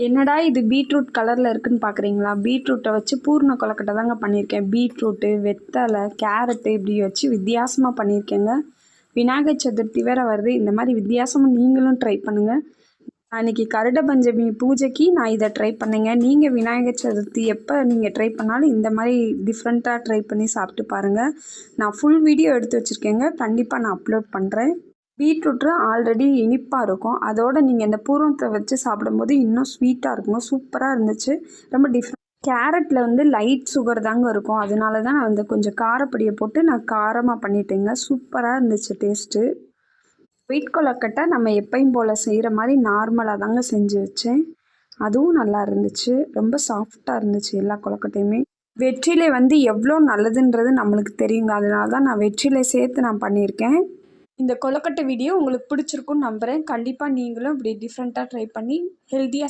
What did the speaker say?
என்னடா இது பீட்ரூட் கலரில் இருக்குன்னு பார்க்குறீங்களா? பீட்ரூட்டை வச்சு பூர்ண கொழுக்கட்டை தாங்க பண்ணியிருக்கேன். பீட்ரூட்டு, வெத்தலை, கேரட்டு இப்படி வச்சு வித்தியாசமாக பண்ணியிருக்கேங்க. விநாயகர் சதுர்த்தி வேறு வருது. இந்த மாதிரி வித்தியாசமாக நீங்களும் ட்ரை பண்ணுங்கள். அன்றைக்கி கருட பஞ்சமி பூஜைக்கு நான் இதை ட்ரை பண்ணேங்க. நீங்கள் விநாயகர் சதுர்த்தி எப்போ நீங்கள் ட்ரை பண்ணாலும் இந்த மாதிரி டிஃப்ரெண்ட்டாக ட்ரை பண்ணி சாப்பிட்டு பாருங்கள். நான் ஃபுல் வீடியோ எடுத்து வச்சுருக்கேங்க. கண்டிப்பாக நான் அப்லோட் பண்ணுறேன். பீட்ரூட்டு ஆல்ரெடி இனிப்பாக இருக்கும். அதோடு நீங்கள் இந்த பூரணத்தை வச்சு சாப்பிடும்போது இன்னும் ஸ்வீட்டாக இருக்குங்க. சூப்பராக இருந்துச்சு. ரொம்ப டிஃப்ரெண்ட். கேரட்டில் வந்து லைட் சுகர் தாங்க இருக்கும். அதனால தான் நான் கொஞ்சம் காரப்பொடியை போட்டு நான் காரமாக பண்ணிட்டேங்க. சூப்பராக இருந்துச்சு டேஸ்ட்டு. ஒயிட் கொழுக்கட்டை நம்ம எப்பயும் போல் செய்கிற மாதிரி நார்மலாக தாங்க செஞ்சு வச்சேன். அதுவும் நல்லா இருந்துச்சு. ரொம்ப சாஃப்டாக இருந்துச்சு எல்லா கொழுக்கட்டையுமே. வெற்றிலை வந்து எவ்வளோ நல்லதுன்றது நம்மளுக்கு தெரியுங்க. அதனால தான் நான் வெற்றிலை சேர்த்து நான் பண்ணியிருக்கேன். இந்த கொழுக்கட்டை வீடியோ உங்களுக்கு பிடிச்சிருக்குன்னு நம்புகிறேன். கண்டிப்பாக நீங்களும் இப்படி டிஃப்ரெண்ட்டாக ட்ரை பண்ணி ஹெல்த்தியாக